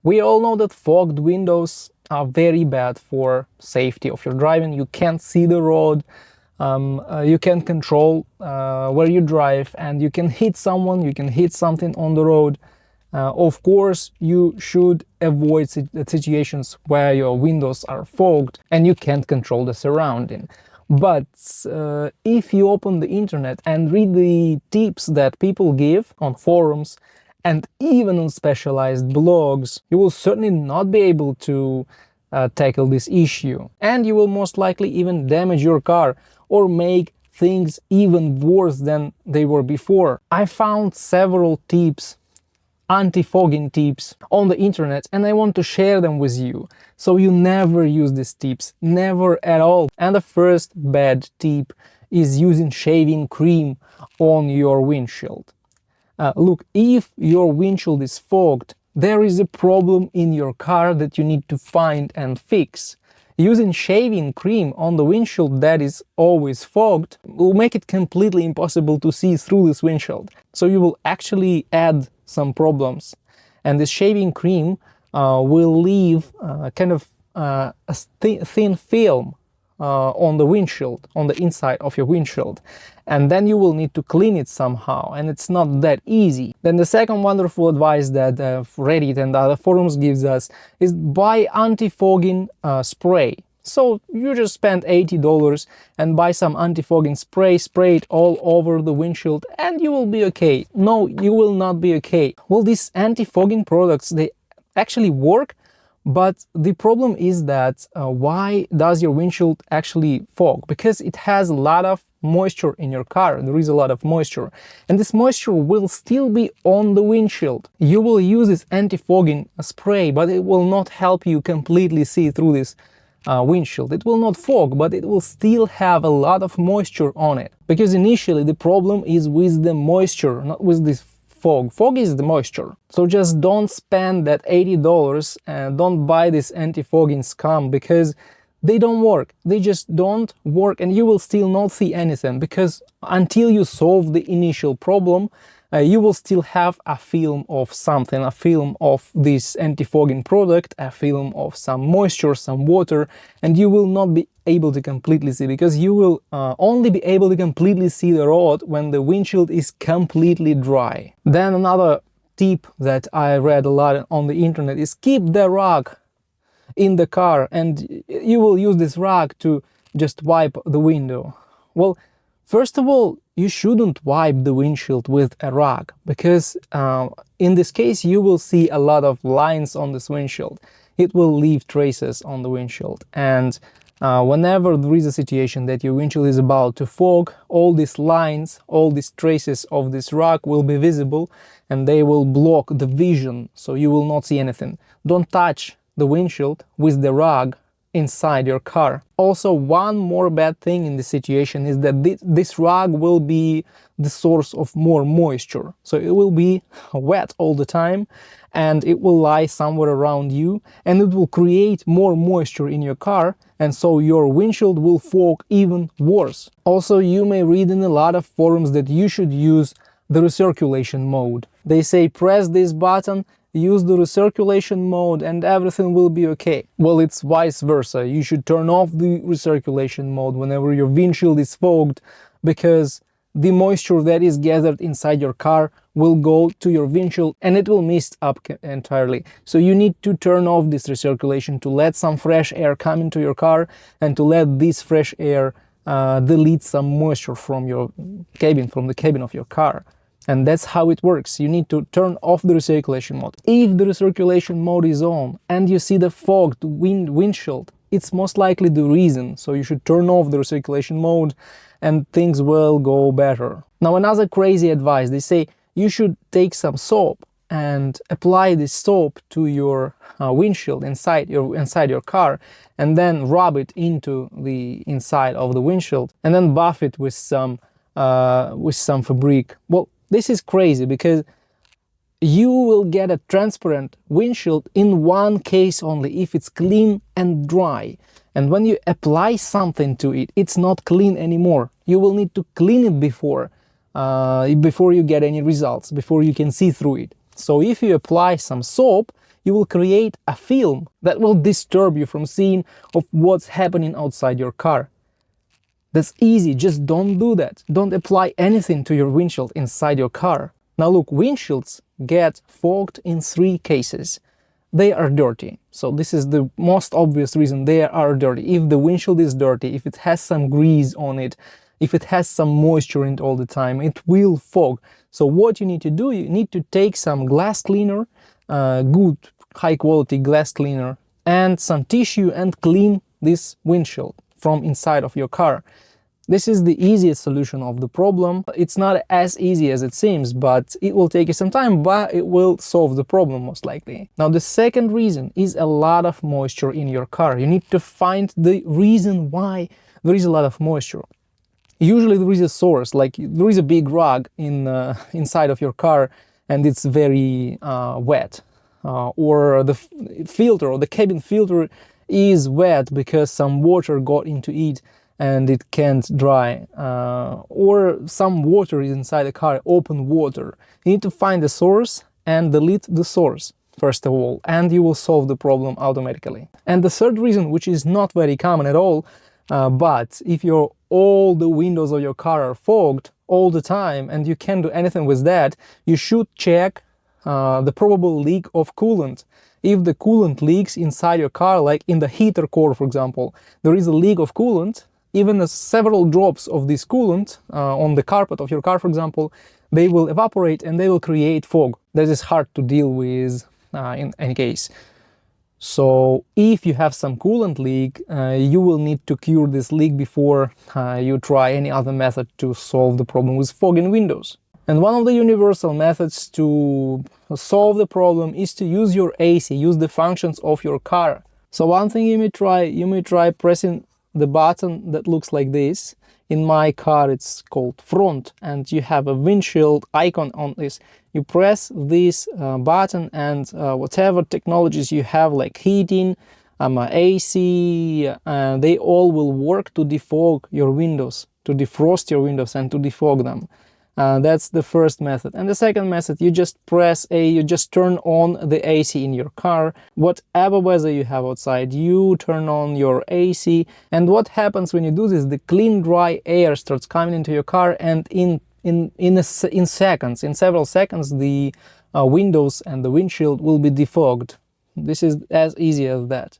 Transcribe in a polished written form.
We all know that fogged windows are very bad for safety of your driving. You can't see the road, you can't control where you drive, and you can hit someone, you can hit something on the road. Of course, you should avoid situations where your windows are fogged and you can't control the surrounding. But if you open the internet and read the tips that people give on forums and even on specialized blogs, you will certainly not be able to tackle this issue. And you will most likely even damage your car or make things even worse than they were before. I found several tips, anti-fogging tips on the internet, and I want to share them with you, so you never use these tips, never at all. And the first bad tip is using shaving cream on your windshield. Look, if your windshield is fogged, there is a problem in your car that you need to find and fix. Using shaving cream on the windshield that is always fogged will make it completely impossible to see through this windshield. So you will actually add some problems. And this shaving cream will leave kind of a thin film on the windshield, on the inside of your windshield. And then you will need to clean it somehow, and it's not that easy. Then the second wonderful advice that Reddit and other forums gives us is buy anti-fogging spray. So you just spend $80 and buy some anti-fogging spray, spray it all over the windshield, and you will be okay. No, you will not be okay. Well, these anti-fogging products, they actually work, but the problem is that why does your windshield actually fog? Because it has a lot of moisture in your car. There is a lot of moisture, and this moisture will still be on the windshield. You will use this anti-fogging spray, but it will not help you completely see through this windshield. It will not fog, but it will still have a lot of moisture on it, because initially the problem is with the moisture, not with this fog. Fog is the moisture. So just don't spend that $80 and don't buy this anti-fogging scum, because they don't work. They just don't work, and you will still not see anything, because until you solve the initial problem, you will still have a film of something, a film of this anti-fogging product, a film of some moisture, some water, and you will not be able to completely see, because you will only be able to completely see the road when the windshield is completely dry. Then another tip that I read a lot on the internet is keep the rag in the car, and you will use this rag to just wipe the window. Well, first of all, you shouldn't wipe the windshield with a rag, because in this case you will see a lot of lines on this windshield. It will leave traces on the windshield, and whenever there is a situation that your windshield is about to fog, all these lines, all these traces of this rag will be visible, and they will block the vision, so you will not see anything. Don't touch the windshield with the rag inside your car. Also, one more bad thing in this situation is that this rag will be the source of more moisture. So it will be wet all the time, and it will lie somewhere around you, and it will create more moisture in your car, and so your windshield will fog even worse. Also, you may read in a lot of forums that you should use the recirculation mode. They say press this button, use the recirculation mode, and everything will be okay. Well, it's vice versa. You should turn off the recirculation mode whenever your windshield is fogged, because the moisture that is gathered inside your car will go to your windshield and it will mist up entirely. So you need to turn off this recirculation to let some fresh air come into your car, and to let this fresh air delete some moisture from your cabin, from the cabin of your car. And that's how it works. You need to turn off the recirculation mode. If the recirculation mode is on and you see the fogged windshield, it's most likely the reason. So you should turn off the recirculation mode and things will go better. Now, another crazy advice, they say you should take some soap and apply this soap to your windshield inside your car, and then rub it into the inside of the windshield, and then buff it with some fabric. Well, this is crazy, because you will get a transparent windshield in one case only, if it's clean and dry. And when you apply something to it, it's not clean anymore. You will need to clean it before you get any results, before you can see through it. So if you apply some soap, you will create a film that will disturb you from seeing of what's happening outside your car. That's easy, just don't do that. Don't apply anything to your windshield inside your car. Now look, windshields get fogged in 3 cases. They are dirty. So this is the most obvious reason they are dirty. If the windshield is dirty, if it has some grease on it, if it has some moisture in it all the time, it will fog. So what you need to do, you need to take some glass cleaner, good high quality glass cleaner, and some tissue and clean this windshield from inside of your car. This is the easiest solution of the problem. It's not as easy as it seems, but it will take you some time, but it will solve the problem most likely. Now the second reason is a lot of moisture in your car. You need to find the reason why there is a lot of moisture. Usually there is a source, like there is a big rug inside of your car and it's very wet. Or the filter or the cabin filter is wet because some water got into it and it can't dry, or some water is inside the car, open water. You need to find the source and delete the source first of all, and you will solve the problem automatically. And the third reason, which is not very common at all, but if all the windows of your car are fogged all the time and you can't do anything with that, you should check the probable leak of coolant. If the coolant leaks inside your car, like in the heater core for example, there is a leak of coolant, even several drops of this coolant on the carpet of your car, for example, they will evaporate and they will create fog. That is hard to deal with in any case. So if you have some coolant leak, you will need to cure this leak before you try any other method to solve the problem with fog in windows. And one of the universal methods to solve the problem is to use your AC, use the functions of your car. So one thing you may try pressing the button that looks like this. In my car it's called front, and you have a windshield icon on this. You press this button and whatever technologies you have like heating, AC, they all will work to defog your windows, to defrost your windows and to defog them. That's the first method. And the second method, you just turn on the AC in your car. Whatever weather you have outside, you turn on your AC. And what happens when you do this, the clean, dry air starts coming into your car, and in several seconds, the windows and the windshield will be defogged. This is as easy as that.